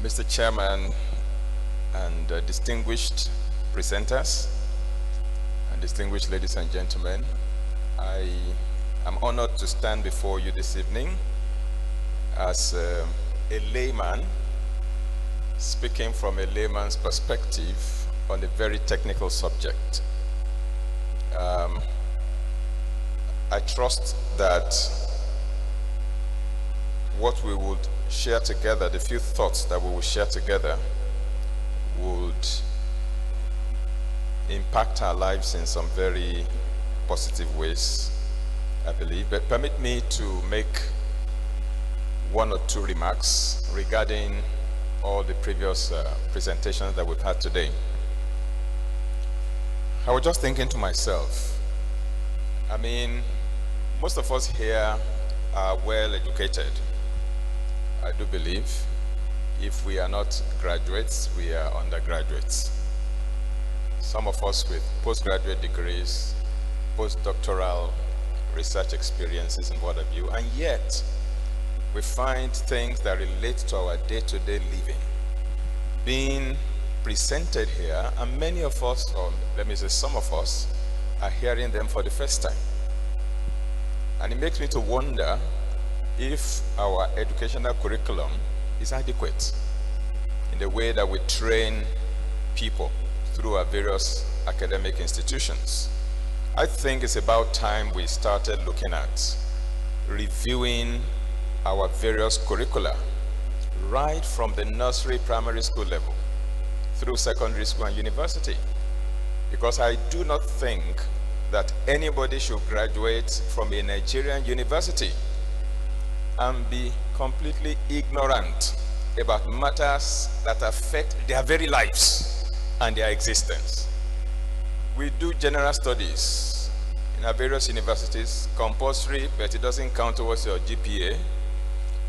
Mr. Chairman and distinguished presenters and distinguished ladies and gentlemen, I am honored to stand before you this evening as a layman, speaking from a layman's perspective on a very technical subject. I trust that what we would share together, the few thoughts that we will share together, would impact our lives in some very positive ways, I believe. But permit me to make one or two remarks regarding all the previous presentations that we've had today. I was just thinking to myself, I mean, most of us here are well educated. I do believe if we are not graduates, we are undergraduates. Some of us with postgraduate degrees, postdoctoral research experiences and what have you, and yet we find things that relate to our day-to-day living being presented here, and many of us, or let me say some of us, are hearing them for the first time. And it makes me to wonder if our educational curriculum is adequate in the way that we train people through our various academic institutions. I think it's about time we started looking at reviewing our various curricula right from the nursery primary school level through secondary school and university, because I do not think that anybody should graduate from a Nigerian university and be completely ignorant about matters that affect their very lives and their existence. We do general studies in our various universities, compulsory, but it doesn't count towards your GPA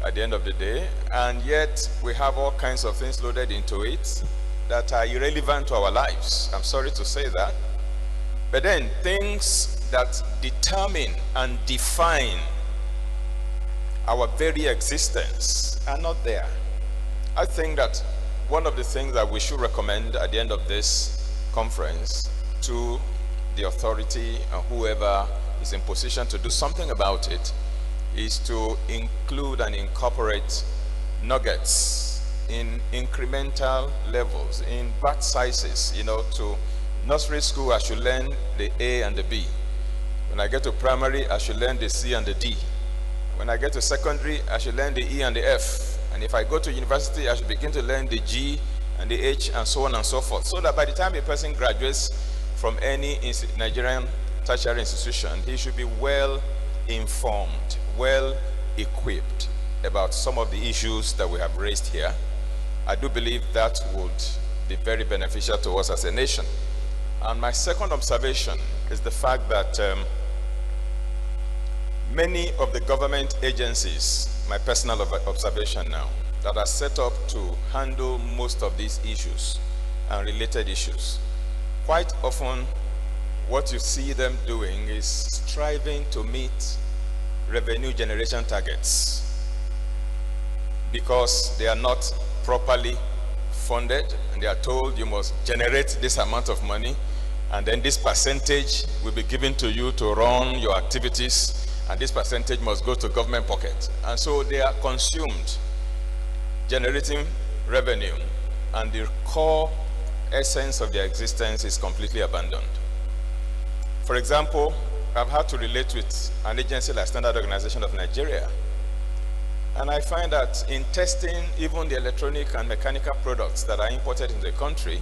at the end of the day, and yet we have all kinds of things loaded into it that are irrelevant to our lives. I'm sorry to say that. But then things that determine and define our very existence are not there. I think that one of the things that we should recommend at the end of this conference to the authority and whoever is in position to do something about it is to include and incorporate nuggets in incremental levels, in batch sizes. You know, to nursery school, I should learn the A and the B. When I get to primary, I should learn the C and the D. When I get to secondary, I should learn the E and the F. And if I go to university, I should begin to learn the G and the H and so on and so forth. So that by the time a person graduates from any Nigerian tertiary institution, he should be well informed, well equipped about some of the issues that we have raised here. I do believe that would be very beneficial to us as a nation. And my second observation is the fact that many of the government agencies, my personal observation now, that are set up to handle most of these issues and related issues, quite often what you see them doing is striving to meet revenue generation targets because they are not properly funded, and they are told you must generate this amount of money, and then this percentage will be given to you to run your activities, and this percentage must go to government pocket. And so they are consumed generating revenue, and the core essence of their existence is completely abandoned. For example, I've had to relate with an agency like Standard Organization of Nigeria, and I find that in testing even the electronic and mechanical products that are imported into the country,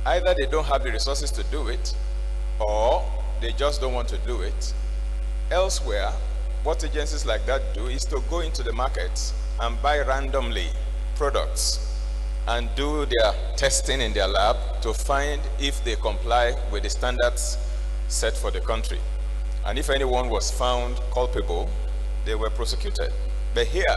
either they don't have the resources to do it, or they just don't want to do it. Elsewhere, what agencies like that do is to go into the market and buy randomly products and do their testing in their lab to find if they comply with the standards set for the country. And if anyone was found culpable, they were prosecuted. But here,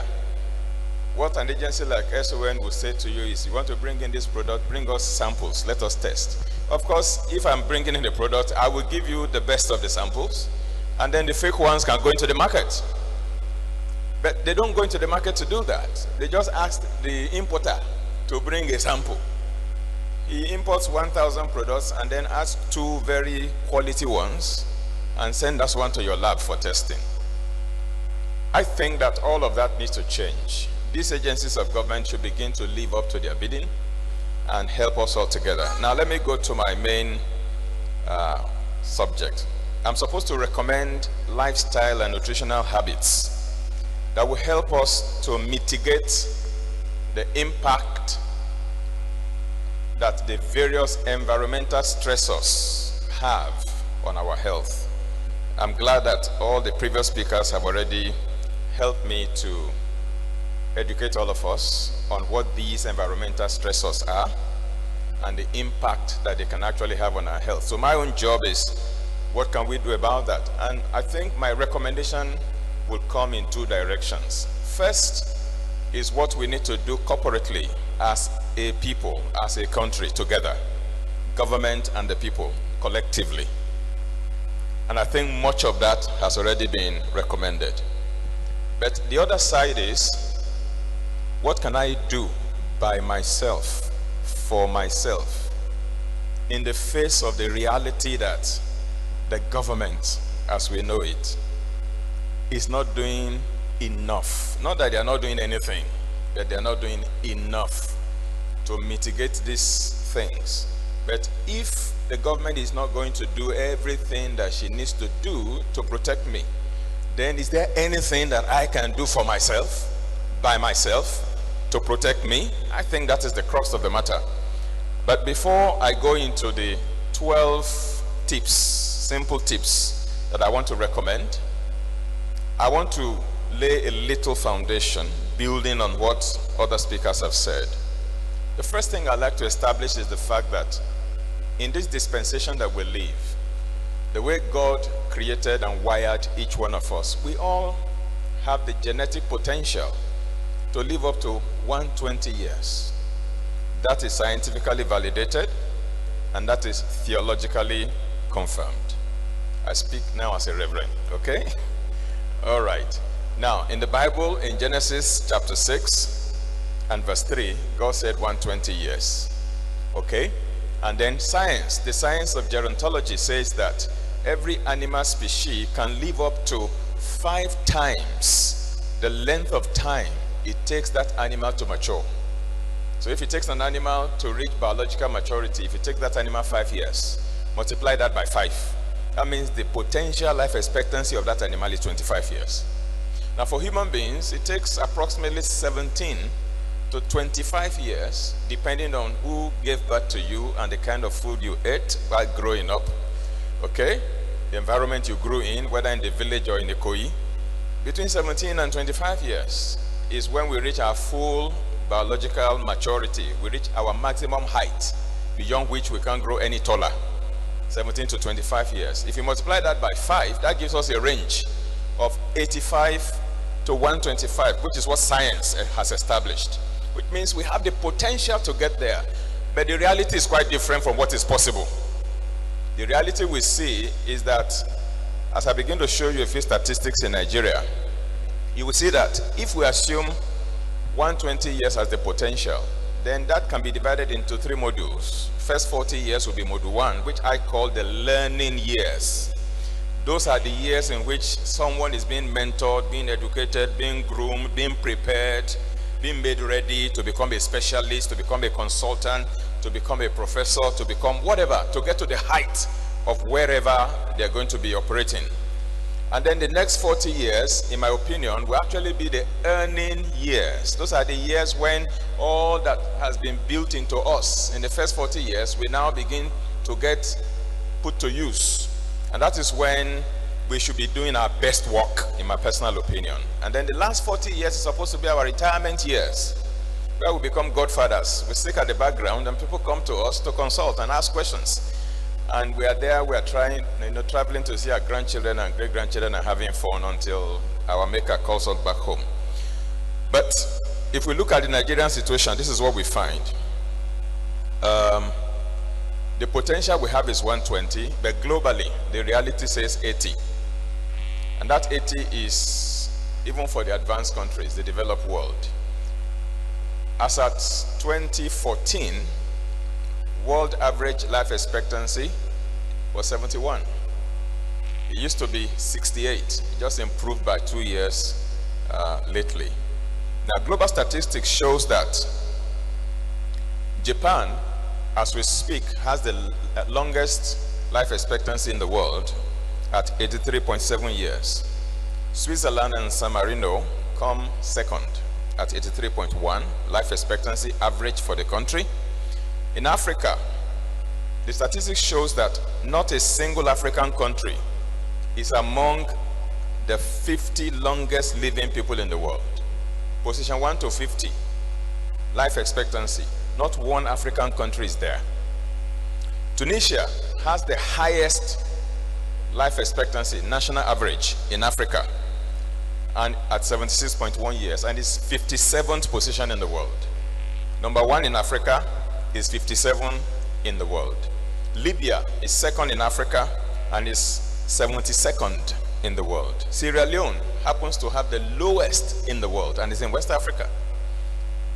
what an agency like SON will say to you is, you want to bring in this product, bring us samples, let us test. Of course, if I'm bringing in the product, I will give you the best of the samples, and then the fake ones can go into the market. But they don't go into the market to do that. They just ask the importer to bring a sample. He imports 1,000 products and then asks 2 very quality ones and send us one to your lab for testing. I think that all of that needs to change. These agencies of government should begin to live up to their bidding and help us all together. Now let me go to my main subject. I'm supposed to recommend lifestyle and nutritional habits that will help us to mitigate the impact that the various environmental stressors have on our health. I'm glad that all the previous speakers have already helped me to educate all of us on what these environmental stressors are and the impact that they can actually have on our health. So my own job is, what can we do about that? And I think my recommendation will come in 2 directions. First is what we need to do corporately as a people, as a country together, government and the people collectively. And I think much of that has already been recommended. But the other side is, what can I do by myself, for myself, in the face of the reality that the government, as we know it, is not doing enough. Not that they are not doing anything, but they are not doing enough to mitigate these things. But if the government is not going to do everything that she needs to do to protect me, then is there anything that I can do for myself, by myself, to protect me? I think that is the crux of the matter. But before I go into the 12 tips, simple tips that I want to recommend, I want to lay a little foundation building on what other speakers have said. The first thing I'd like to establish is the fact that in this dispensation that we live, the way God created and wired each one of us, we all have the genetic potential to live up to 120 years. That is scientifically validated, and that is theologically confirmed. I speak now as a reverend, okay? All right. Now, in the Bible, in Genesis chapter 6 and verse 3, God said 120 years, okay? And then science, the science of gerontology says that every animal species can live up to 5 times the length of time it takes that animal to mature. So if it takes an animal to reach biological maturity, if it takes that animal 5 years, multiply that by 5. That means the potential life expectancy of that animal is 25 years. Now for human beings, it takes approximately 17 to 25 years, depending on who gave birth to you and the kind of food you ate while growing up. Okay? The environment you grew in, whether in the village or in the Koi. Between 17 and 25 years is when we reach our full biological maturity. We reach our maximum height, beyond which we can't grow any taller. 17 to 25 years. If you multiply that by 5, that gives us a range of 85 to 125, which is what science has established. Which means we have the potential to get there. But the reality is quite different from what is possible. The reality we see is that, as I begin to show you a few statistics in Nigeria, you will see that if we assume 120 years as the potential, then that can be divided into 3 modules. First 40 years will be module 1, which I call the learning years. Those are the years in which someone is being mentored, being educated, being groomed, being prepared, being made ready to become a specialist, to become a consultant, to become a professor, to become whatever, to get to the height of wherever they're going to be operating. And then the next 40 years, in my opinion, will actually be the earning years. Those are the years when all that has been built into us in the first 40 years, we now begin to get put to use. And that is when we should be doing our best work, in my personal opinion. And then the last 40 years is supposed to be our retirement years, where we become godfathers. We stick at the background and people come to us to consult and ask questions. And we are there, we are trying, traveling to see our grandchildren and great-grandchildren and having fun until our maker calls us back home. But if we look at the Nigerian situation, this is what we find. The potential we have is 120, but globally, the reality says 80. And that 80 is even for the advanced countries, the developed world. As at 2014, world average life expectancy was 71. It used to be 68. It just improved by 2 years lately. Now, global statistics shows that Japan, as we speak, has the longest life expectancy in the world at 83.7 years. Switzerland and San Marino come second at 83.1 life expectancy average for the country. In Africa, the statistics shows that not a single African country is among the 50 longest living people in the world. Position 1 to 50, life expectancy. Not one African country is there. Tunisia has the highest life expectancy, national average in Africa, and at 76.1 years, and is 57th position in the world. Number 1 in Africa is 57 in the world. Libya is second in Africa and is 72nd in the world. Sierra Leone happens to have the lowest in the world and is in West Africa.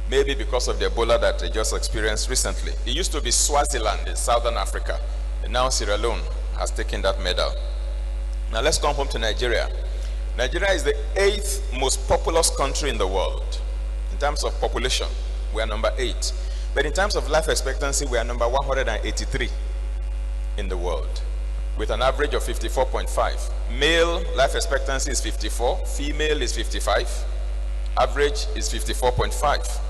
Maybe because of the Ebola that they just experienced recently. It used to be Swaziland in Southern Africa, and now Sierra Leone has taken that medal. Now let's come home to Nigeria. Nigeria is the 8th most populous country in the world. In terms of population, we are number 8. But in terms of life expectancy, we are number 183 in the world, with an average of 54.5. Male life expectancy is 54, female is 55, average is 54.5.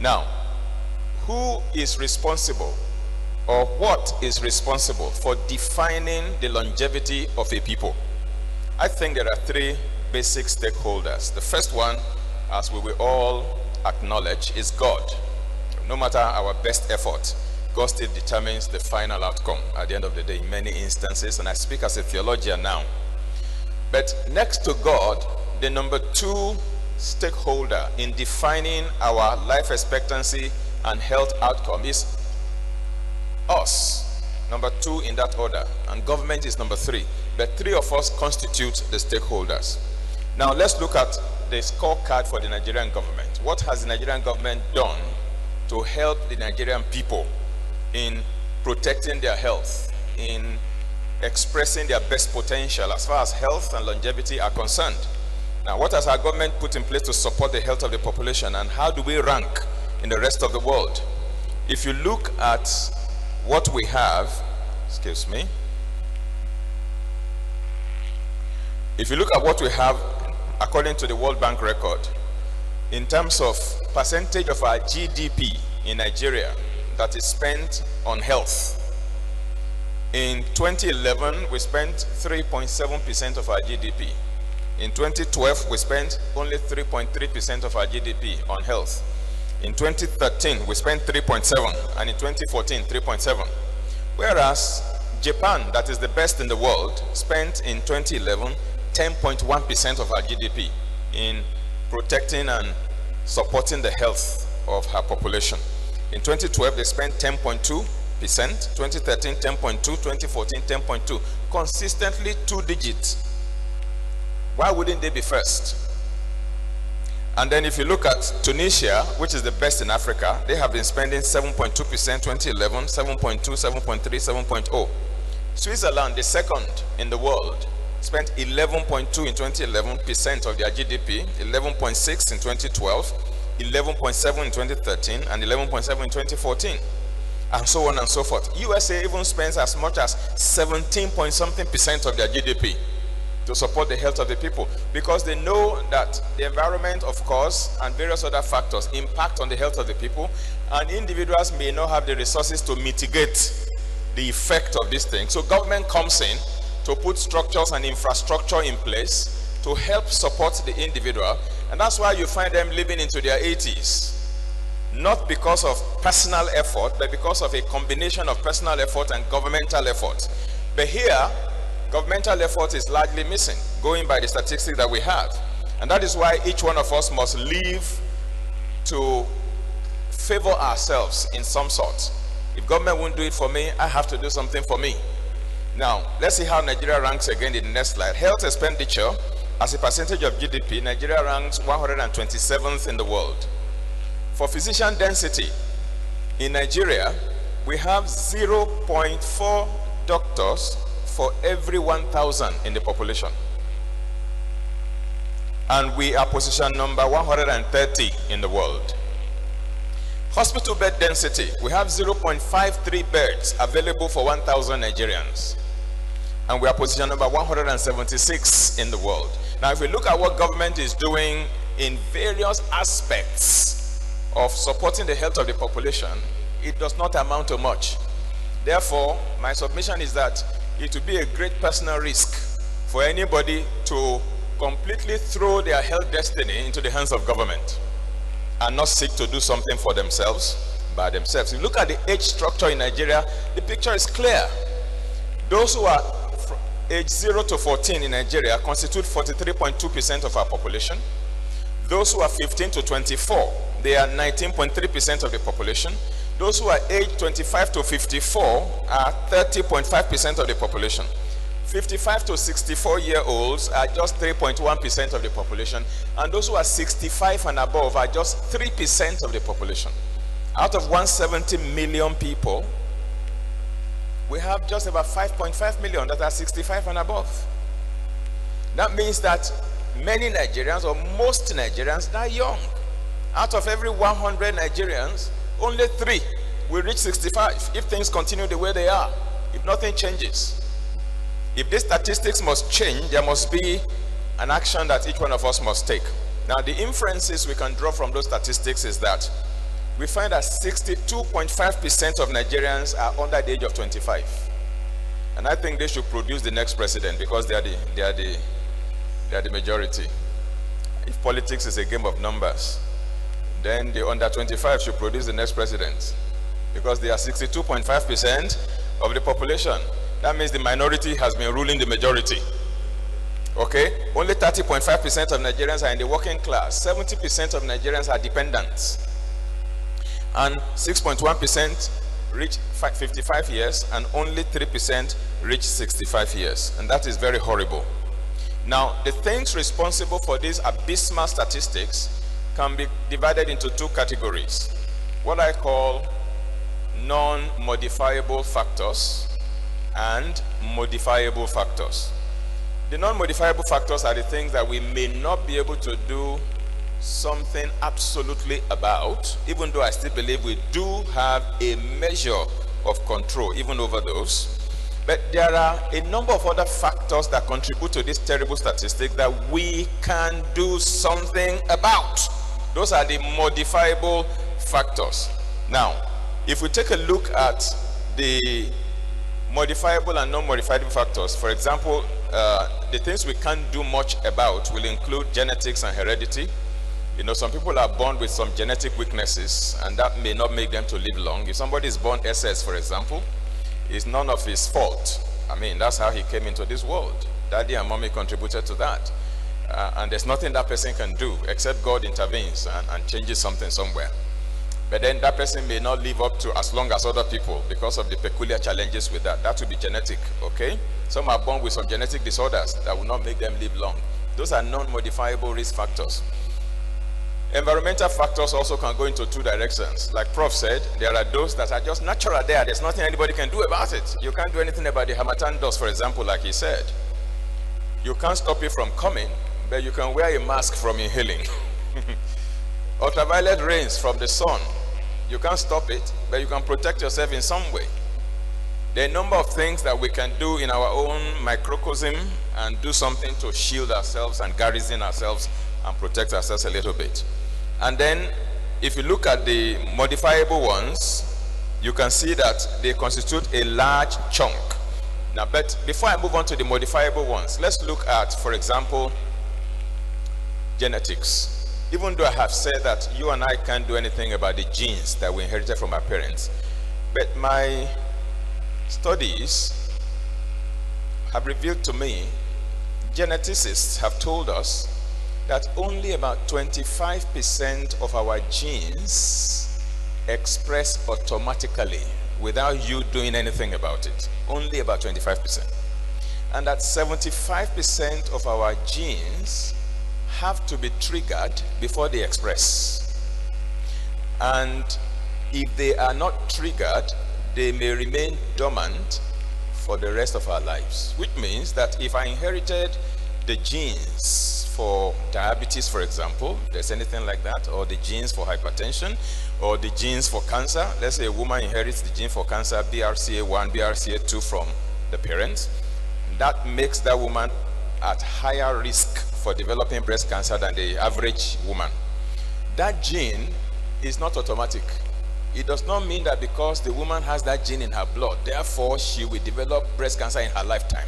Now, who is responsible, or what is responsible for defining the longevity of a people? I think there are 3 basic stakeholders. The first one, as we will all acknowledge, is God. No matter our best effort, God still determines the final outcome at the end of the day in many instances, and I speak as a theologian now. But next to God, the number 2 stakeholder in defining our life expectancy and health outcome is us. Number 2 in that order, and government is number 3. The 3 of us constitute the stakeholders. Now let's look at the scorecard for the Nigerian government. What has the Nigerian government done to help the Nigerian people in protecting their health, in expressing their best potential as far as health and longevity are concerned? Now, what has our government put in place to support the health of the population, and how do we rank in the rest of the world? If you look at what we have, excuse me, if you look at what we have according to the World Bank record, in terms of percentage of our GDP in Nigeria that is spent on health, in 2011 we spent 3.7% of our GDP. In 2012 we spent only 3.3% of our GDP on health. In 2013 we spent 3.7, and in 2014 3.7. Whereas Japan, that is the best in the world, spent in 2011 10.1% of our GDP in protecting and supporting the health of her population. In 2012 they spent 10.2%, 2013 10.2, 2014 10.2, consistently 2 digits. Why wouldn't they be first? And then if you look at Tunisia, which is the best in Africa, they have been spending 7.2% 2011, 7.2, 7.3, 7.0. Switzerland, the second in the world, spent 11.2 in 2011 percent of their GDP, 11.6 in 2012, 11.7 in 2013, and 11.7 in 2014, and so on and so forth. USA even spends as much as 17-point-something% of their GDP to support the health of the people, because they know that the environment, of course, and various other factors impact on the health of the people, and individuals may not have the resources to mitigate the effect of this thing. So government comes in to put structures and infrastructure in place to help support the individual, and that's why you find them living into their 80s. Not because of personal effort, but because of a combination of personal effort and governmental effort. But here, governmental effort is largely missing, going by the statistics that we have. And that is why each one of us must live to favor ourselves in some sort. If government won't do it for me, I have to do something for me. Now, let's see how Nigeria ranks again in the next slide. Health expenditure as a percentage of GDP, Nigeria ranks 127th in the world. For physician density, in Nigeria, we have 0.4 doctors for every 1,000 in the population. And we are position number 130 in the world. Hospital bed density, we have 0.53 beds available for 1,000 Nigerians. And we are position number 176 in the world. Now, if we look at what government is doing in various aspects of supporting the health of the population, it does not amount to much. Therefore, my submission is that it would be a great personal risk for anybody to completely throw their health destiny into the hands of government and not seek to do something for themselves by themselves. If you look at the age structure in Nigeria, the picture is clear. Those who are age 0 to 14 in Nigeria constitute 43.2% of our population. Those who are 15 to 24, they are 19.3% of the population. Those who are aged 25 to 54 are 30.5% of the population. 55 to 64-year-olds are just 3.1% of the population. And those who are 65 and above are just 3% of the population. Out of 170 million people, we have just about 5.5 million that are 65 and above. That means that many Nigerians, or most Nigerians, die young. Out of every 100 Nigerians, only 3 will reach 65 if things continue the way they are, if nothing changes. If these statistics must change, there must be an action that each one of us must take. Now, the inferences we can draw from those statistics is that we find that 62.5% of Nigerians are under the age of 25. And I think they should produce the next president because they are the majority. If politics is a game of numbers, then the under 25 should produce the next president because they are 62.5% of the population. That means the minority has been ruling the majority. Okay? Only 30.5% of Nigerians are in the working class. 70% of Nigerians are dependents. And 6.1% reach 55 years, and only 3% reach 65 years. And that is very horrible. Now, the things responsible for these abysmal statistics can be divided into 2 categories. What I call non-modifiable factors and modifiable factors. The non-modifiable factors are the things that we may not be able to do something absolutely about, even though I still believe we do have a measure of control even over those. But there are a number of other factors that contribute to this terrible statistic that we can do something about. Those are the modifiable factors. Now, if we take a look at the modifiable and non-modifiable factors, for example, the things we can't do much about will include genetics and heredity. You know, some people are born with some genetic weaknesses, and that may not make them to live long. If somebody is born SS, for example, it's none of his fault. I mean, that's how he came into this world. Daddy and mommy contributed to that. And there's nothing that person can do except God intervenes and changes something somewhere. But then that person may not live up to as long as other people because of the peculiar challenges with that. That will be genetic, okay? Some are born with some genetic disorders that will not make them live long. Those are non-modifiable risk factors. Environmental factors also can go into 2 directions. Like Prof said, there are those that are just natural there. There's nothing anybody can do about it. You can't do anything about the harmattan dust, for example, like he said. You can't stop it from coming, but you can wear a mask from inhaling. Ultraviolet rays from the sun, you can't stop it, but you can protect yourself in some way. There are a number of things that we can do in our own microcosm and do something to shield ourselves and garrison ourselves and protect ourselves a little bit. And then, if you look at the modifiable ones, you can see that they constitute a large chunk. Now, but before I move on to the modifiable ones, let's look at, for example, genetics. Even though I have said that you and I can't do anything about the genes that we inherited from our parents, but my studies have revealed to me, geneticists have told us that only about 25% of our genes express automatically without you doing anything about it. Only about 25%. and that 75% of our genes have to be triggered before they express. And if they are not triggered, they may remain dormant for the rest of our lives. Which means that if I inherited the genes for diabetes, for example, if there's anything like that, or the genes for hypertension, or the genes for cancer, let's say a woman inherits the gene for cancer, BRCA1, BRCA2 from the parents, that makes that woman at higher risk for developing breast cancer than the average woman. That gene is not automatic. It does not mean that because the woman has that gene in her blood, therefore she will develop breast cancer in her lifetime.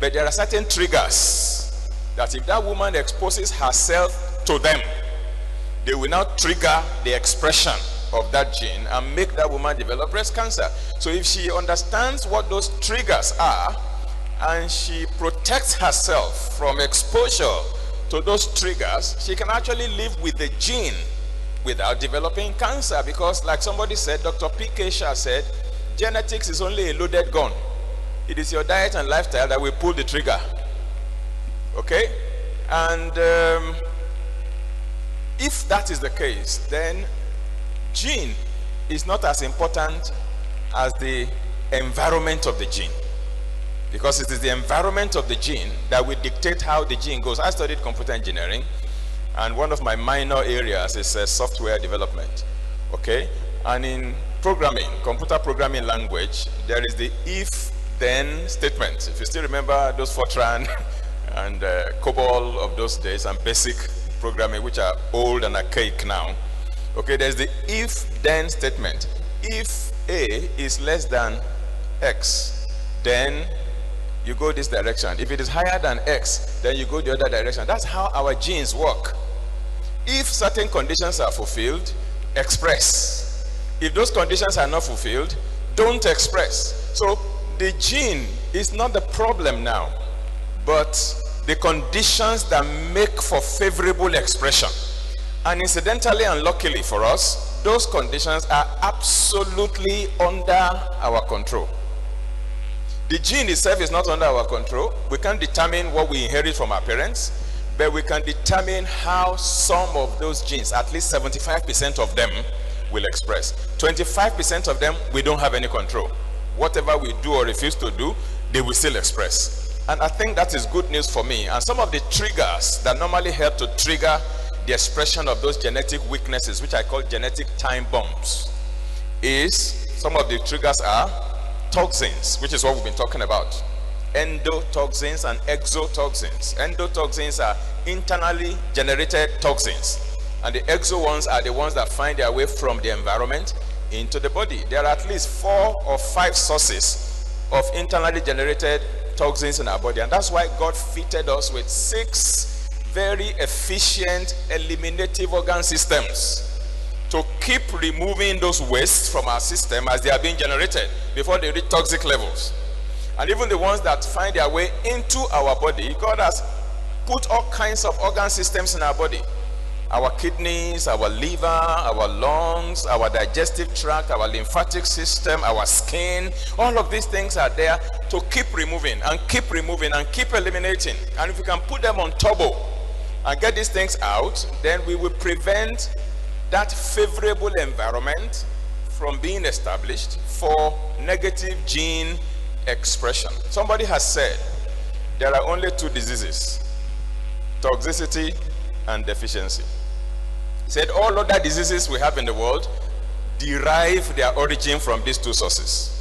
But there are certain triggers that if that woman exposes herself to them, they will now trigger the expression of that gene and make that woman develop breast cancer. So if she understands what those triggers are, and she protects herself from exposure to those triggers, she can actually live with the gene without developing cancer. Because like somebody said, Dr. P.K. Shah said, genetics is only a loaded gun. It is your diet and lifestyle that will pull the trigger. Okay? And if that is the case, then gene is not as important as the environment of the gene. Because it is the environment of the gene that will dictate how the gene goes. I studied computer engineering, and one of my minor areas is software development. Okay? And in programming, computer programming language, there is the if-then statement. If you still remember those Fortran and COBOL of those days and basic programming, which are old and archaic now. Okay, there's the if-then statement. If A is less than X, then you go this direction. If it is higher than X, then you go the other direction. That's how our genes work. If certain conditions are fulfilled, express. If those conditions are not fulfilled, don't express. So the gene is not the problem now, but the conditions that make for favorable expression. And incidentally and luckily for us, those conditions are absolutely under our control. The gene itself is not under our control. We can't determine what we inherit from our parents, but we can determine how some of those genes, at least 75% of them, will express. 25% of them, we don't have any control. Whatever we do or refuse to do, they will still express. And I think that is good news for me. And some of the triggers that normally help to trigger the expression of those genetic weaknesses, which I call genetic time bombs, is some of the triggers are toxins, which is what we've been talking about. Endotoxins and exotoxins. Endotoxins are internally generated toxins, and the exo ones are the ones that find their way from the environment into the body. There are at least 4 or 5 sources of internally generated toxins in our body, and that's why God fitted us with 6 very efficient eliminative organ systems to keep removing those wastes from our system as they are being generated before they reach toxic levels. And even the ones that find their way into our body, God has put all kinds of organ systems in our body. Our kidneys, our liver, our lungs, our digestive tract, our lymphatic system, our skin, all of these things are there to keep removing and keep removing and keep eliminating. And if we can put them on turbo and get these things out, then we will prevent that favorable environment from being established for negative gene expression. Somebody has said there are only 2 diseases: toxicity and deficiency. He said all other diseases we have in the world derive their origin from these 2 sources.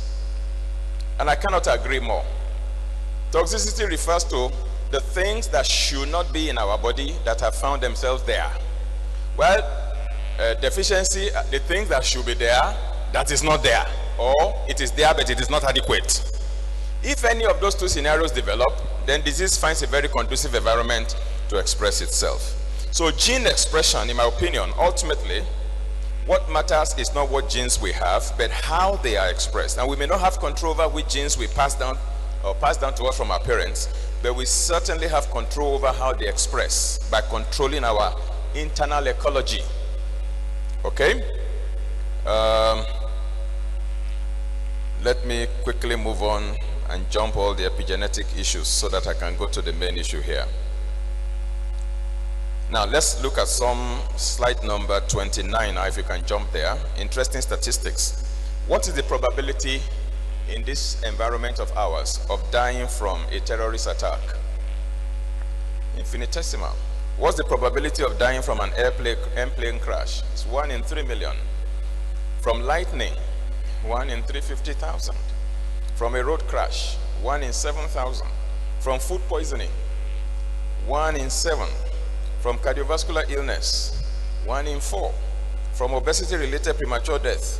And I cannot agree more. Toxicity refers to the things that should not be in our body that have found themselves there. Well, deficiency, the things that should be there, that is not there, or it is there but it is not adequate. If any of those 2 scenarios develop, then disease finds a very conducive environment to express itself. So gene expression, in my opinion, ultimately, what matters is not what genes we have, but how they are expressed. And we may not have control over which genes we pass down or pass down to us from our parents, but we certainly have control over how they express by controlling our internal ecology. Okay? Let me quickly move on and jump all the epigenetic issues so that I can go to the main issue here. Now let's look at some slide number 29, if you can jump there. Interesting statistics. What is the probability in this environment of ours of dying from a terrorist attack? Infinitesimal. What's the probability of dying from an airplane crash? It's 1 in 3 million. From lightning, 1 in 350,000. From a road crash, 1 in 7,000. From food poisoning, 1 in 7. From cardiovascular illness, 1 in 4. From obesity-related premature death,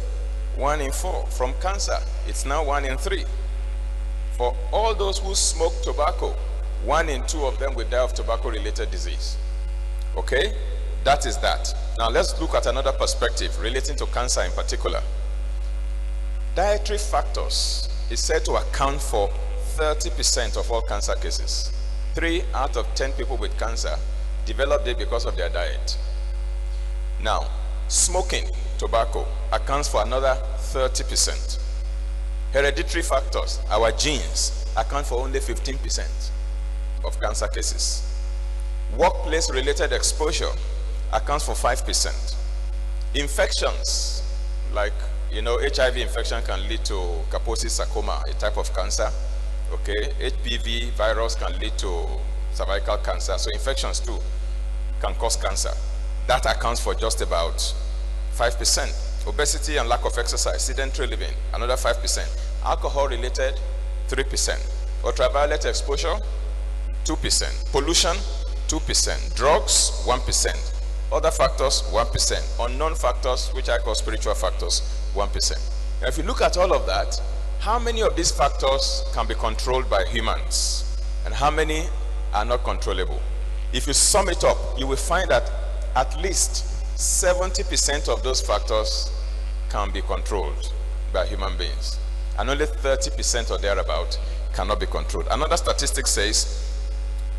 1 in 4. From cancer, it's now 1 in 3. For all those who smoke tobacco, 1 in 2 of them will die of tobacco-related disease. Okay? That is that. Now let's look at another perspective relating to cancer in particular. Dietary factors is said to account for 30% of all cancer cases. 3 out of 10 people with cancer developed it because of their diet. Now, smoking tobacco accounts for another 30%. Hereditary factors, our genes, account for only 15% of cancer cases. Workplace-related exposure accounts for 5%. Infections, like, HIV infection can lead to Kaposi sarcoma, a type of cancer. Okay, HPV virus can lead to cervical cancer. So infections too can cause cancer. That accounts for just about 5%. Obesity and lack of exercise, sedentary living, another 5%. Alcohol-related, 3%. Ultraviolet exposure, 2%. Pollution, 2%. Drugs, 1%. Other factors, 1%. Unknown factors, which I call spiritual factors, 1%. Now, if you look at all of that, how many of these factors can be controlled by humans? And how many are not controllable? If you sum it up, you will find that at least 70% of those factors can be controlled by human beings. And only 30% or thereabout cannot be controlled. Another statistic says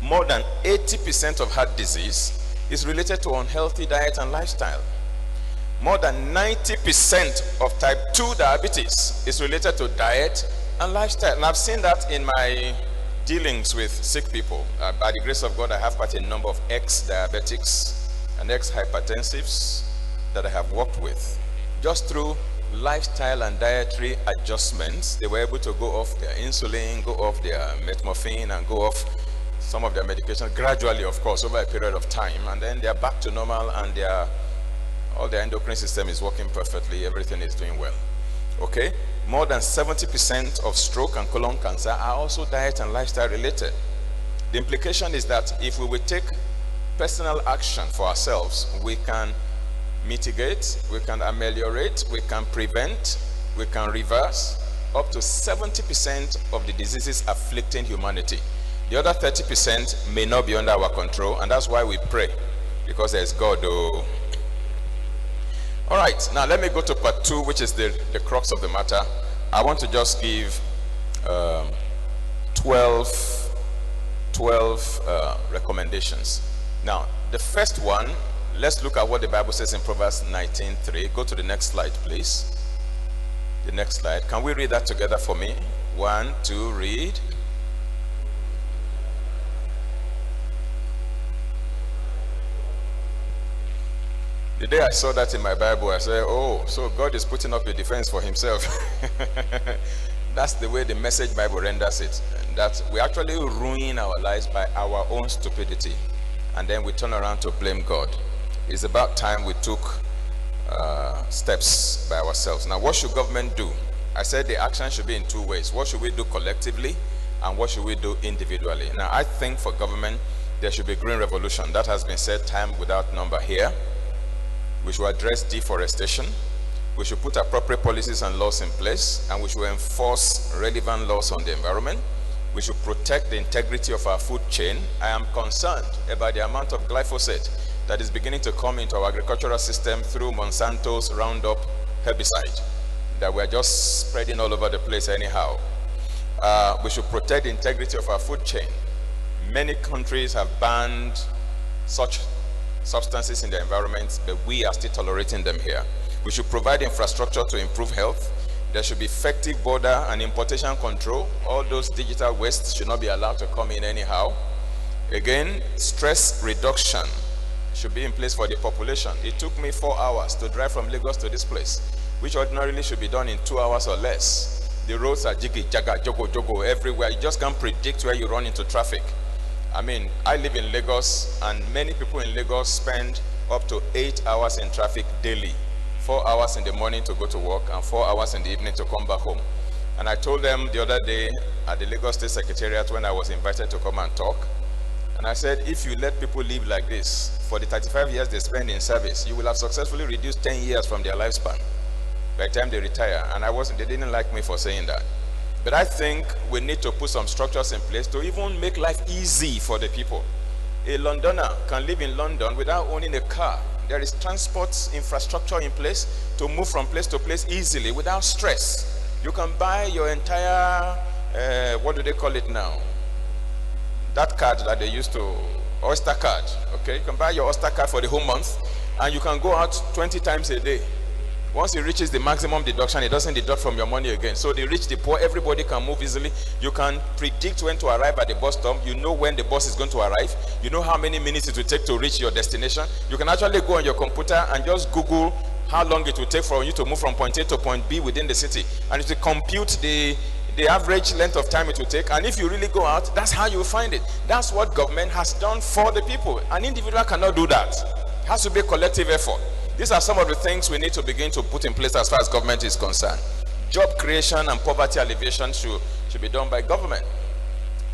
more than 80% of heart disease is related to unhealthy diet and lifestyle. More than 90% of type 2 diabetes is related to diet and lifestyle. And I've seen that in my dealings with sick people. By the grace of God, I have quite a number of ex-diabetics and ex-hypertensives that I have worked with. Just through lifestyle and dietary adjustments, they were able to go off their insulin, go off their metformin, and go off some of their medication gradually, of course, over a period of time. And then they are back to normal, and all their endocrine system is working perfectly. Everything is doing well. Okay? More than 70% of stroke and colon cancer are also diet and lifestyle related. The implication is that if we will take personal action for ourselves, we can mitigate, we can ameliorate, we can prevent, we can reverse up to 70% of the diseases afflicting humanity. The other 30% may not be under our control, and that's why we pray, because there's God. All right, now let me go to part 2, which is the crux of the matter. I want to just give 12 recommendations. Now, the first one, let's look at what the Bible says in Proverbs 19:3. Go to the next slide, please. The next slide. Can we read that together for me? 1, 2, read. The day I saw that in my Bible, I said, oh, so God is putting up a defense for himself. That's the way the Message Bible renders it. That we actually ruin our lives by our own stupidity. And then we turn around to blame God. It's about time we took steps by ourselves. Now, what should government do? I said the action should be in 2 ways. What should we do collectively? And what should we do individually? Now, I think for government, there should be green revolution. That has been said time without number here. We should address deforestation. We should put appropriate policies and laws in place, and we should enforce relevant laws on the environment. We should protect the integrity of our food chain. I am concerned about the amount of glyphosate that is beginning to come into our agricultural system through Monsanto's Roundup herbicide that we're just spreading all over the place anyhow. We should protect the integrity of our food chain. Many countries have banned such substances in the environment, but we are still tolerating them here. We should provide infrastructure to improve health. There should be effective border and importation control. All those digital wastes should not be allowed to come in anyhow. Again, stress reduction should be in place for the population. It took me 4 hours to drive from Lagos to this place, which ordinarily should be done in 2 hours or less. The roads are jiggy, jaga, jogo, jogo everywhere. You just can't predict where you run into traffic. I mean, I live in Lagos, and many people in Lagos spend up to 8 hours in traffic daily. 4 hours in the morning to go to work and 4 hours in the evening to come back home. And I told them the other day at the Lagos State Secretariat when I was invited to come and talk, and I said, if you let people live like this, for the 35 years they spend in service, you will have successfully reduced 10 years from their lifespan by the time they retire. And they didn't like me for saying that. But I think we need to put some structures in place to even make life easy for the people. A Londoner can live in London without owning a car. There is transport infrastructure in place to move from place to place easily without stress. You can buy your entire, what do they call it now? That card that they used to, Oyster card, okay? You can buy your Oyster card for the whole month, and you can go out 20 times a day. Once it reaches the maximum deduction, it doesn't deduct from your money again. So the rich, the poor, everybody can move easily. You can predict when to arrive at the bus stop. You know when the bus is going to arrive. You know how many minutes it will take to reach your destination. You can actually go on your computer and just Google how long it will take for you to move from point A to point B within the city. And it will compute the average length of time it will take. And if you really go out, that's how you will find it. That's what government has done for the people. An individual cannot do that. It has to be a collective effort. These are some of the things we need to begin to put in place as far as government is concerned. Job creation and poverty alleviation should be done by government.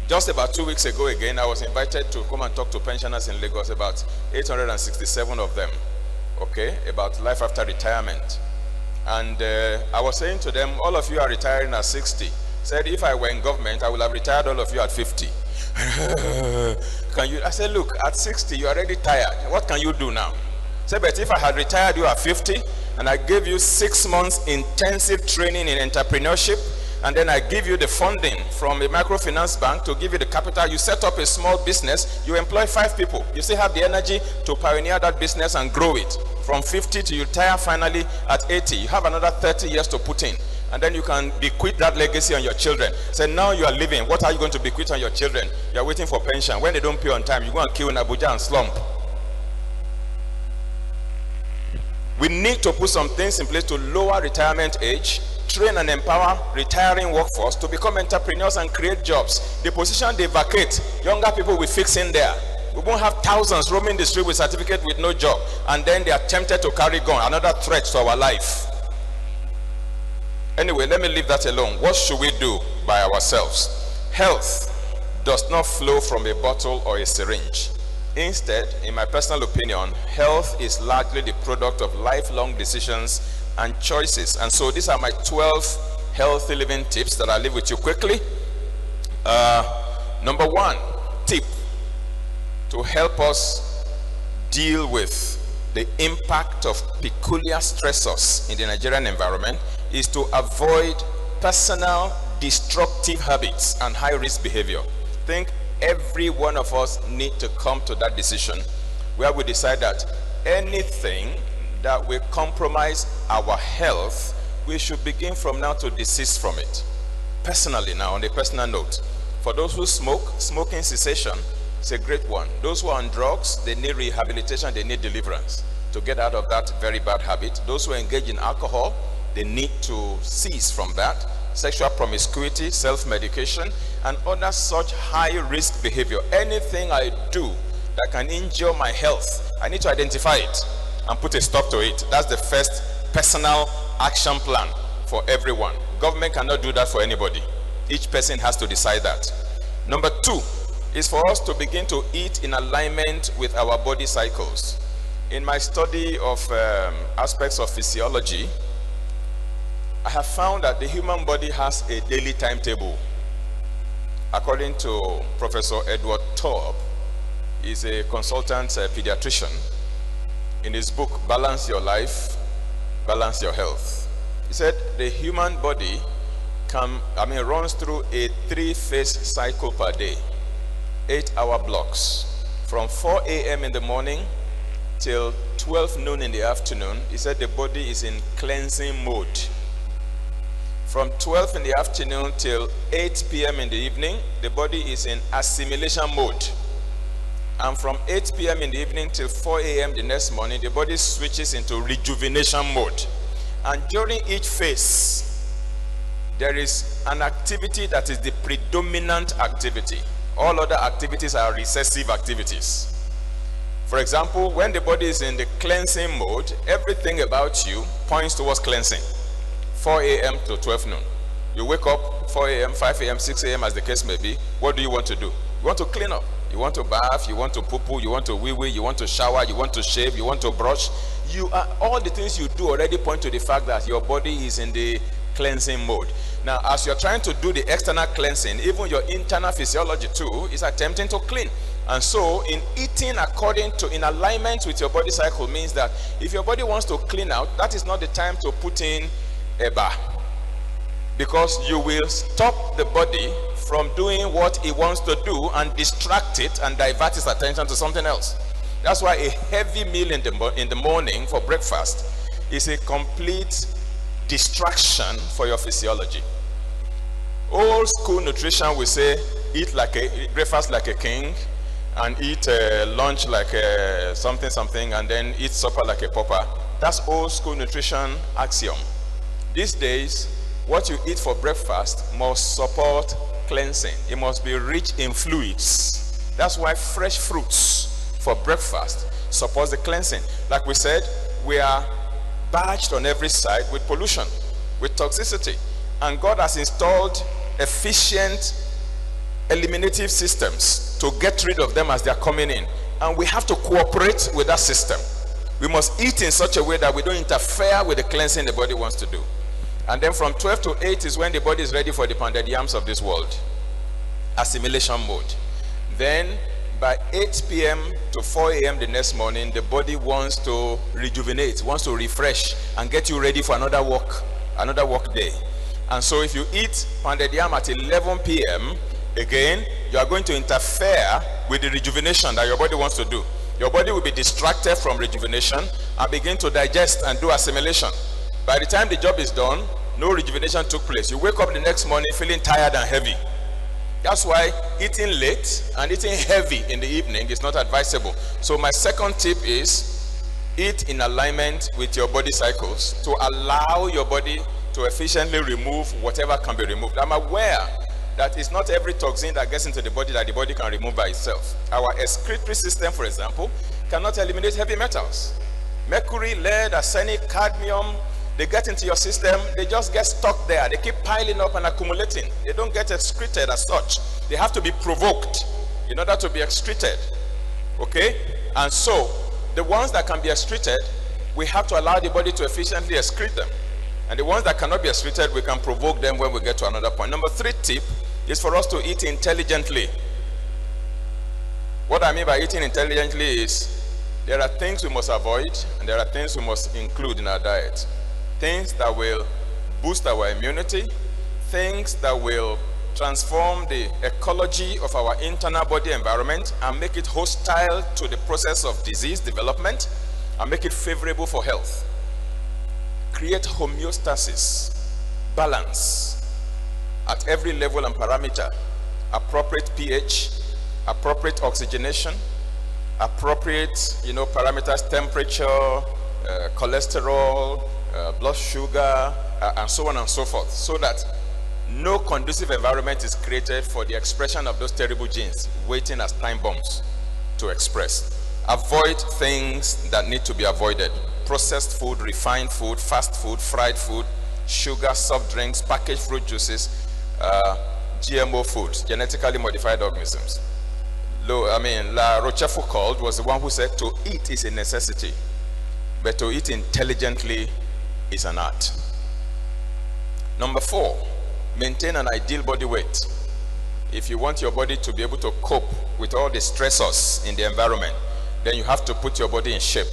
Just about 2 weeks ago again, I was invited to come and talk to pensioners in Lagos, about 867 of them, okay, about life after retirement. And I was saying to them, all of you are retiring at 60. Said, if I were in government, I would have retired all of you at 50. I said, look, at 60, you're already tired. What can you do now? Say, but if I had retired you at 50 and I gave you 6 months intensive training in entrepreneurship, and then I give you the funding from a microfinance bank to give you the capital, you set up a small business, you employ 5 people. You still have the energy to pioneer that business and grow it. From 50 to you retire finally at 80. You have another 30 years to put in. And then you can bequeath that legacy on your children. Say, now you are living. What are you going to bequeath on your children? You are waiting for pension. When they don't pay on time, you go and kill in Abuja and slump. We need to put some things in place to lower retirement age, train and empower retiring workforce to become entrepreneurs and create jobs. The position they vacate, younger people will fix in there. We won't have thousands roaming the street with certificate with no job, and then they are tempted to carry gun, another threat to our life. Anyway, let me leave that alone. What should we do by ourselves? Health does not flow from a bottle or a syringe. Instead, in my personal opinion, health is largely the product of lifelong decisions and choices. And so these are my 12 healthy living tips that I'll leave with you quickly. Number 1 tip to help us deal with the impact of peculiar stressors in the Nigerian environment is to avoid personal destructive habits and high-risk behavior. Think every one of us need to come to that decision where we decide that anything that will compromise our health, we should begin from now to desist from it. Personally now, on a personal note, for those who smoke, smoking cessation is a great one. Those who are on drugs, they need rehabilitation, they need deliverance to get out of that very bad habit. Those who engage in alcohol, they need to cease from that. Sexual promiscuity, self-medication, and other such high-risk behavior. Anything I do that can injure my health, I need to identify it and put a stop to it. That's the first personal action plan for everyone. Government cannot do that for anybody. Each person has to decide that. Number 2 is for us to begin to eat in alignment with our body cycles. In my study of aspects of physiology, I have found that the human body has a daily timetable. According to Professor Edward Taub, he's a consultant pediatrician. In his book, Balance Your Life, Balance Your Health, he said the human body runs through a 3-phase cycle per day, 8-hour blocks, from 4 a.m. in the morning till 12 noon in the afternoon. He said the body is in cleansing mode. From 12 in the afternoon till 8 p.m. in the evening, the body is in assimilation mode. And from 8 p.m. in the evening till 4 a.m. the next morning, the body switches into rejuvenation mode. And during each phase, there is an activity that is the predominant activity. All other activities are recessive activities. For example, when the body is in the cleansing mode, everything about you points towards cleansing. 4 a.m. to 12 noon. You wake up 4 a.m., 5 a.m., 6 a.m. as the case may be. What do you want to do? You want to clean up. You want to bath, you want to poo-poo, you want to wee-wee, you want to shower, you want to shave, you want to brush. All the things you do already point to the fact that your body is in the cleansing mode. Now, as you're trying to do the external cleansing, even your internal physiology too is attempting to clean. And so, in eating in alignment with your body cycle means that if your body wants to clean out, that is not the time to put in a bar. Because you will stop the body from doing what it wants to do and distract it and divert its attention to something else. That's why a heavy meal in the morning for breakfast is a complete distraction for your physiology. Old school nutrition will say eat breakfast like a king, and eat lunch like something, and then eat supper like a pauper. That's old school nutrition axiom. These days, what you eat for breakfast must support cleansing. It must be rich in fluids. That's why fresh fruits for breakfast supports the cleansing. Like we said, we are badged on every side with pollution, with toxicity. And God has installed efficient eliminative systems to get rid of them as they are coming in. And we have to cooperate with that system. We must eat in such a way that we don't interfere with the cleansing the body wants to do. And then from 12 to 8 is when the body is ready for the pounded yams of this world. Assimilation mode. Then by 8 p.m. to 4 a.m. the next morning, the body wants to rejuvenate, wants to refresh and get you ready for another work day. And so if you eat pounded yam at 11 p.m., again, you are going to interfere with the rejuvenation that your body wants to do. Your body will be distracted from rejuvenation and begin to digest and do assimilation. By the time the job is done, no rejuvenation took place. You wake up the next morning feeling tired and heavy. That's why eating late and eating heavy in the evening is not advisable. So my second tip is eat in alignment with your body cycles to allow your body to efficiently remove whatever can be removed. I'm aware that it's not every toxin that gets into the body that the body can remove by itself. Our excretory system, for example, cannot eliminate heavy metals. Mercury, lead, arsenic, cadmium, they get into your system, they just get stuck there. They keep piling up and accumulating. They don't get excreted as such. They have to be provoked in order to be excreted. Okay? And so, the ones that can be excreted, we have to allow the body to efficiently excrete them. And the ones that cannot be excreted, we can provoke them when we get to another point. Number 3 tip is for us to eat intelligently. What I mean by eating intelligently is there are things we must avoid and there are things we must include in our diet. Things that will boost our immunity, things that will transform the ecology of our internal body environment and make it hostile to the process of disease development and make it favorable for health. Create homeostasis, balance at every level and parameter, appropriate pH, appropriate oxygenation, appropriate parameters, temperature, cholesterol, blood sugar, and so on and so forth, so that no conducive environment is created for the expression of those terrible genes waiting as time bombs to express. Avoid things that need to be avoided. Processed food, refined food, fast food, fried food, sugar, soft drinks, packaged fruit juices, GMO foods, genetically modified organisms. La Rochefoucauld was the one who said to eat is a necessity, but to eat intelligently is an art. Number 4, maintain an ideal body weight. If you want your body to be able to cope with all the stressors in the environment, then you have to put your body in shape.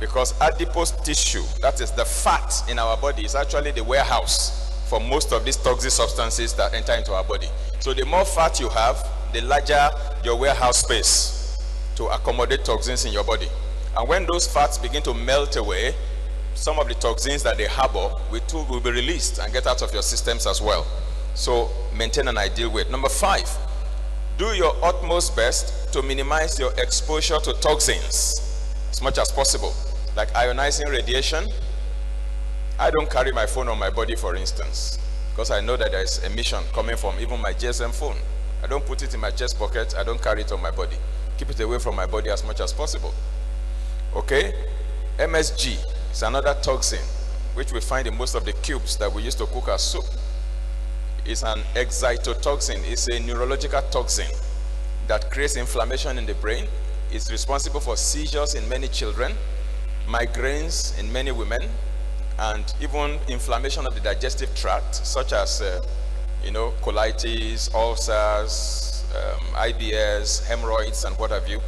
Because adipose tissue, that is the fat in our body, is actually the warehouse for most of these toxic substances that enter into our body. So the more fat you have, the larger your warehouse space to accommodate toxins in your body. And when those fats begin to melt away, some of the toxins that they harbor will be released and get out of your systems as well. So maintain an ideal weight. Number 5, do your utmost best to minimize your exposure to toxins as much as possible, like ionizing radiation. I don't carry my phone on my body, for instance, because I know that there is emission coming from even my GSM phone. I don't put it in my chest pocket. I don't carry it on my body. Keep it away from my body as much as possible. Okay? MSG is another toxin which we find in most of the cubes that we use to cook our soup. It's an excitotoxin. It's a neurological toxin that creates inflammation in the brain. It's responsible for seizures in many children, migraines in many women, and even inflammation of the digestive tract, such as colitis, ulcers, IBS, hemorrhoids, and what have you.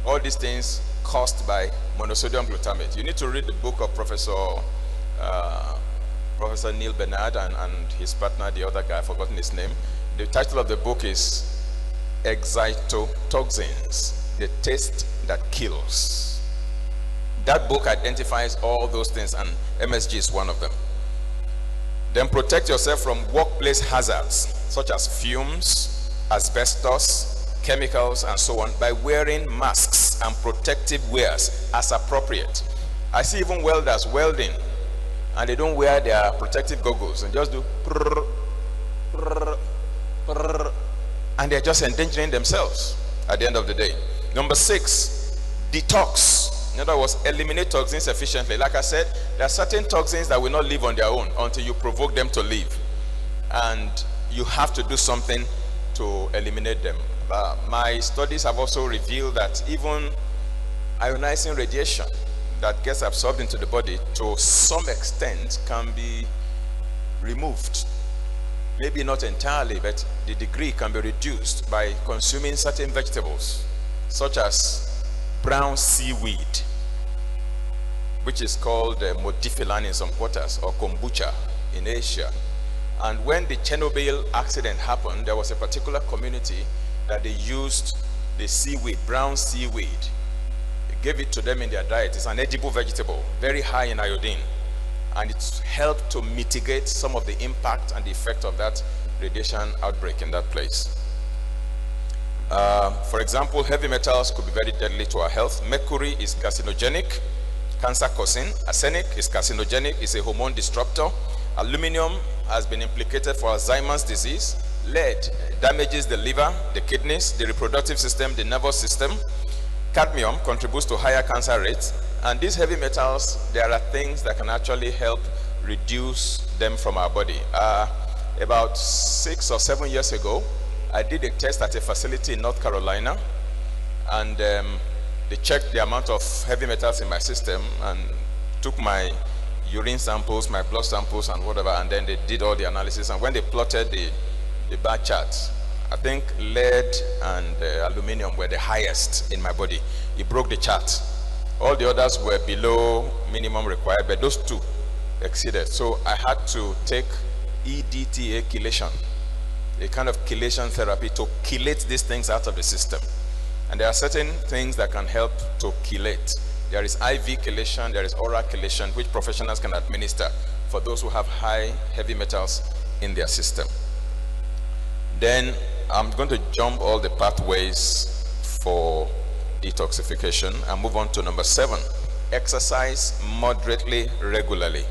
All these things caused by monosodium glutamate. You need to read the book of Professor Neil Bernard and his partner, the other guy, I've forgotten his name. The title of the book is Excitotoxins, the taste that kills. That book identifies all those things, and MSG is one of them. Then protect yourself from workplace hazards, such as fumes, asbestos, chemicals, and so on, by wearing masks and protective wears as appropriate. I see even welders welding, and they don't wear their protective goggles and just do prrr, prrr, prrr, and they're just endangering themselves at the end of the day. Number 6, detox. In other words, eliminate toxins efficiently. Like I said, there are certain toxins that will not live on their own until you provoke them to live, and you have to do something to eliminate them. My studies have also revealed that even ionizing radiation that gets absorbed into the body to some extent can be removed. Maybe not entirely, but the degree can be reduced by consuming certain vegetables, such as brown seaweed, which is called modifilan in some quarters, or kombucha in Asia. And when the Chernobyl accident happened, there was a particular community that they used the seaweed, brown seaweed. They gave it to them in their diet. It's an edible vegetable, very high in iodine, and it's helped to mitigate some of the impact and the effect of that radiation outbreak in that place. For example, heavy metals could be very deadly to our health. Mercury is carcinogenic, cancer causing. Arsenic is carcinogenic, it's a hormone disruptor. Aluminum has been implicated for Alzheimer's disease. Lead damages the liver, the kidneys, the reproductive system, the nervous system. Cadmium contributes to higher cancer rates. And these heavy metals, there are things that can actually help reduce them from our body. About 6 or 7 years ago, I did a test at a facility in North Carolina, and they checked the amount of heavy metals in my system and took my urine samples, my blood samples, and whatever, and then they did all the analysis. And when they plotted the bar charts, I think lead and aluminum were the highest in my body. It broke the chart. All the others were below minimum required, but those two exceeded. So I had to take EDTA chelation, a kind of chelation therapy to chelate these things out of the system. And there are certain things that can help to chelate. There is IV chelation, there is oral chelation, which professionals can administer for those who have high heavy metals in their system. Then I'm going to jump all the pathways for detoxification and move on to number 7. Exercise moderately regularly.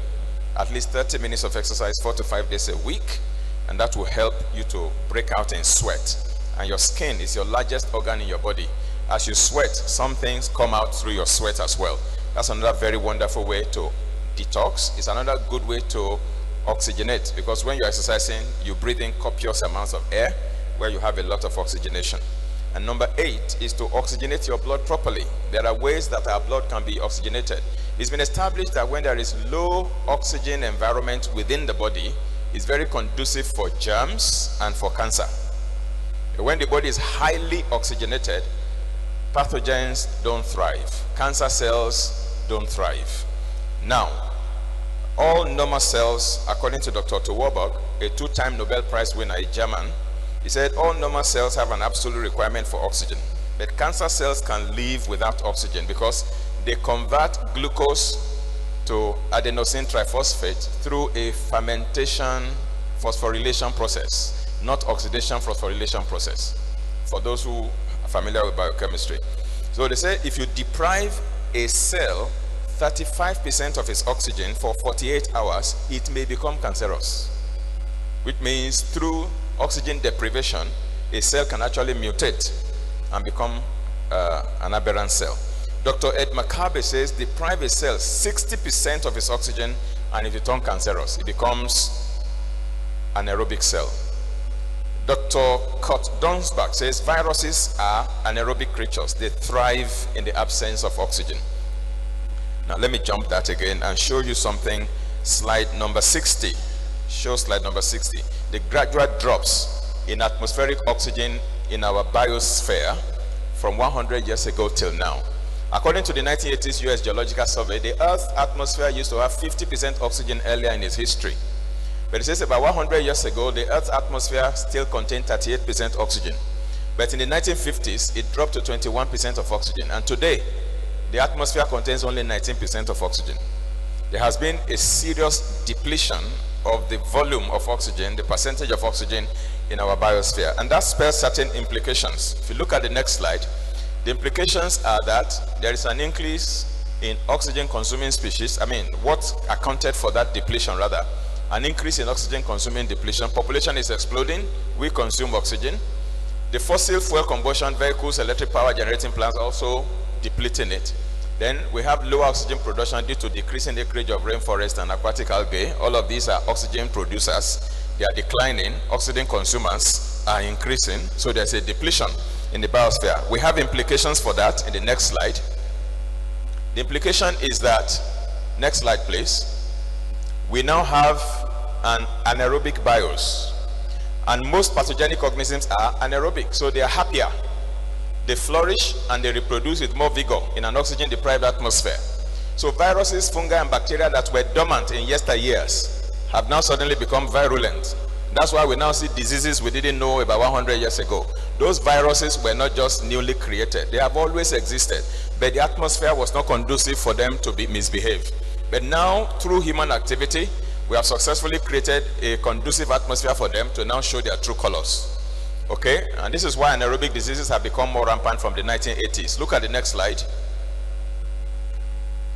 At least 30 minutes of exercise 4 to 5 days a week, and that will help you to break out in sweat. And your skin is your largest organ in your body. As you sweat, some things come out through your sweat as well. That's another very wonderful way to detox. It's another good way to oxygenate, because when you're exercising, you breathe in copious amounts of air where you have a lot of oxygenation. And number 8 is to oxygenate your blood properly. There are ways that our blood can be oxygenated. It's been established that when there is low oxygen environment within the body, it's very conducive for germs and for cancer. When the body is highly oxygenated, pathogens don't thrive. Cancer cells don't thrive. Now, all normal cells, according to Dr. Otto Warburg, a 2-time Nobel Prize winner, a German, he said all normal cells have an absolute requirement for oxygen. But cancer cells can live without oxygen because they convert glucose to adenosine triphosphate through a fermentation phosphorylation process, not oxidation phosphorylation process, for those who are familiar with biochemistry. So they say if you deprive a cell 35% of its oxygen for 48 hours, it may become cancerous, which means through oxygen deprivation, a cell can actually mutate and become an aberrant cell. Dr. Ed McCabe says deprive a cell 60% of its oxygen and it becomes cancerous. It becomes an anaerobic cell. Dr. Kurt Dunsbach says viruses are anaerobic creatures. They thrive in the absence of oxygen. Now let me jump that again and show you something. Slide number 60. Show slide number 60. The gradual drops in atmospheric oxygen in our biosphere from 100 years ago till now. According to the 1980s US Geological Survey, the Earth's atmosphere used to have 50% oxygen earlier in its history. But it says about 100 years ago, the Earth's atmosphere still contained 38% oxygen. But in the 1950s, it dropped to 21% of oxygen. And today, the atmosphere contains only 19% of oxygen. There has been a serious depletion of the volume of oxygen, the percentage of oxygen in our biosphere. And that spells certain implications. If you look at the next slide, the implications are that there is an increase in oxygen consuming species. What accounted for that depletion rather? An increase in oxygen consuming depletion. Population is exploding. We consume oxygen. The fossil fuel combustion vehicles, electric power generating plants also depleting it. Then we have lower oxygen production due to decreasing acreage of rainforest and aquatic algae. All of these are oxygen producers. They are declining. Oxygen consumers are increasing. So there's a depletion in the biosphere. We have implications for that in the next slide. The implication is that, next slide please, we now have an anaerobic bios, and most pathogenic organisms are anaerobic, so they are happier. They flourish and they reproduce with more vigor in an oxygen deprived atmosphere. So viruses, fungi and bacteria that were dormant in yesteryears have now suddenly become virulent. That's why we now see diseases we didn't know about 100 years ago. Those viruses were not just newly created. They have always existed, but the atmosphere was not conducive for them to misbehave. But now, through human activity, we have successfully created a conducive atmosphere for them to now show their true colors. Okay? And this is why anaerobic diseases have become more rampant from the 1980s. Look at the next slide.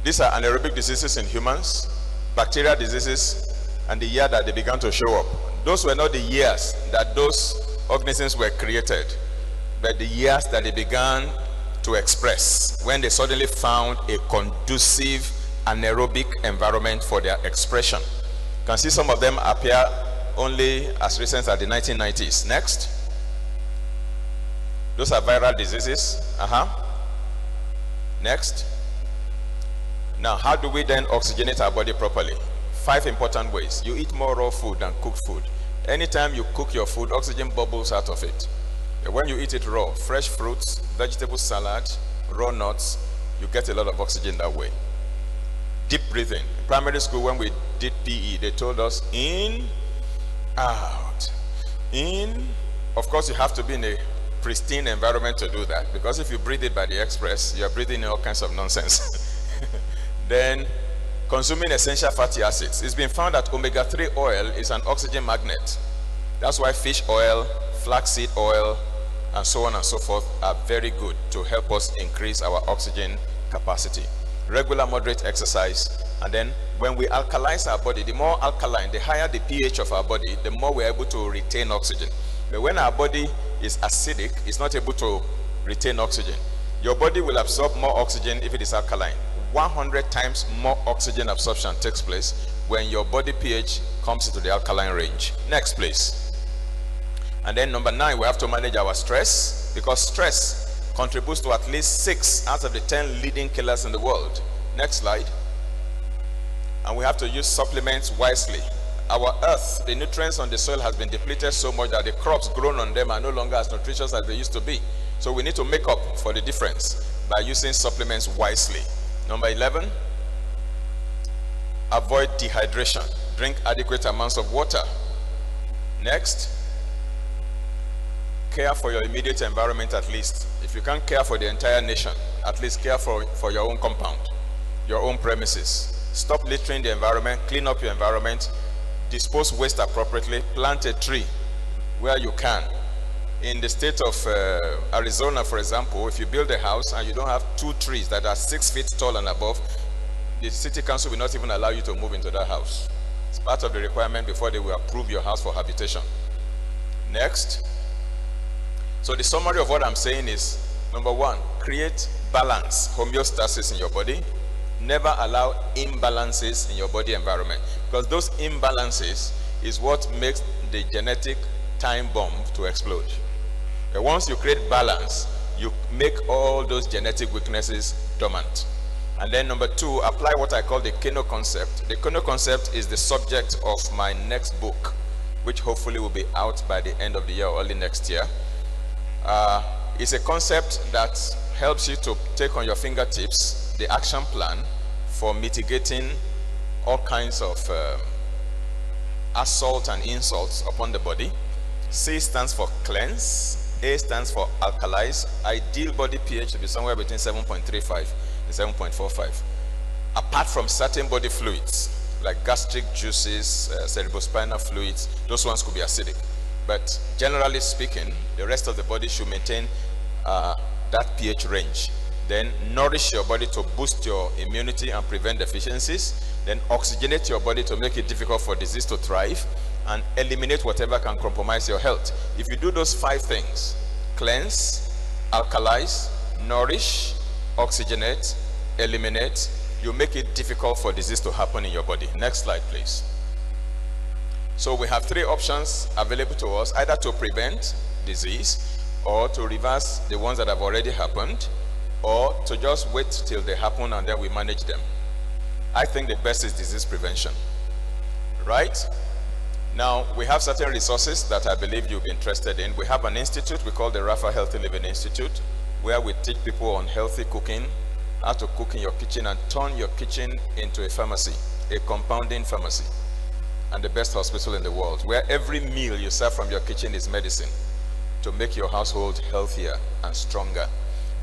These are anaerobic diseases in humans, bacterial diseases, and the year that they began to show up. Those were not the years that those organisms were created, but the years that they began to express, when they suddenly found a conducive anaerobic environment for their expression. You can see some of them appear only as recent as the 1990s. Next. Those are viral diseases. Next. Now, how do we then oxygenate our body properly? 5 important ways. You eat more raw food than cooked food. Anytime you cook your food, oxygen bubbles out of it. When you eat it raw, fresh fruits, vegetable salad, raw nuts, you get a lot of oxygen that way. Deep breathing. In primary school, when we did PE, they told us in, out, in. Of course, you have to be in a pristine environment to do that, because if you breathe it by the express, you are breathing in all kinds of nonsense. Then, consuming essential fatty acids. It's been found that omega-3 oil is an oxygen magnet. That's why fish oil, flaxseed oil, and so on and so forth are very good to help us increase our oxygen capacity. Regular moderate exercise, and then when we alkalize our body, the more alkaline, the higher the pH of our body, the more we're able to retain oxygen. But when our body is acidic, it's not able to retain oxygen. Your body will absorb more oxygen if it is alkaline. 100 times more oxygen absorption takes place when your body pH comes into the alkaline range. Next, please. And then number 9, we have to manage our stress, because stress contributes to at least 6 out of the 10 leading killers in the world. Next slide. And we have to use supplements wisely. Our earth, the nutrients on the soil has been depleted so much that the crops grown on them are no longer as nutritious as they used to be. So we need to make up for the difference by using supplements wisely. Number 11, avoid dehydration. Drink adequate amounts of water. Next, care for your immediate environment at least. If you can't care for the entire nation, at least care for your own compound, your own premises. stop littering the environment, clean up your environment, dispose waste appropriately, plant a tree where you can. In the state of Arizona, for example, if you build a house and you don't have 2 trees that are 6 feet tall and above, the city council will not even allow you to move into that house. It's part of the requirement before they will approve your house for habitation. Next. So the summary of what I'm saying is, number 1, create balance, homeostasis in your body. Never allow imbalances in your body environment, because those imbalances is what makes the genetic time bomb to explode. And once you create balance, you make all those genetic weaknesses dormant. And then number 2, apply what I call the Keno concept. The Keno concept is the subject of my next book, which hopefully will be out by the end of the year or early next year. It's a concept that helps you to take on your fingertips the action plan for mitigating all kinds of assault and insults upon the body. C stands for cleanse, A stands for alkalize. Ideal body pH to be somewhere between 7.35 and 7.45. Apart from certain body fluids, like gastric juices, cerebrospinal fluids, those ones could be acidic. But generally speaking, the rest of the body should maintain that pH range. Then nourish your body to boost your immunity and prevent deficiencies. Then oxygenate your body to make it difficult for disease to thrive, and eliminate whatever can compromise your health. If you do those 5 things, cleanse, alkalize, nourish, oxygenate, eliminate, you make it difficult for disease to happen in your body. Next slide, please. So we have 3 options available to us, either to prevent disease, or to reverse the ones that have already happened, or to just wait till they happen and then we manage them. I think the best is disease prevention, right? Now, we have certain resources that I believe you'll be interested in. We have an institute we call the Rafa Healthy Living Institute, where we teach people on healthy cooking, how to cook in your kitchen and turn your kitchen into a pharmacy, a compounding pharmacy, and the best hospital in the world, where every meal you serve from your kitchen is medicine to make your household healthier and stronger.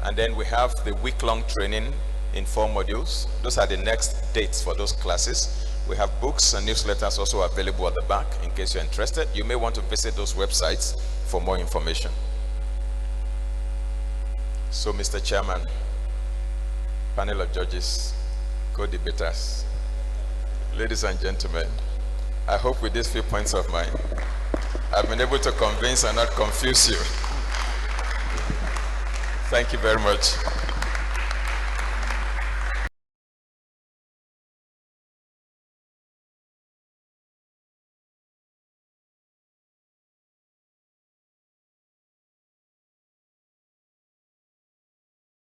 And then we have the week-long training in 4 modules. Those are the next dates for those classes. We have books and newsletters also available at the back in case you're interested. You may want to visit those websites for more information. So, Mr. Chairman, panel of judges, co-debaters, ladies and gentlemen, I hope with these few points of mine, I've been able to convince and not confuse you. Thank you very much.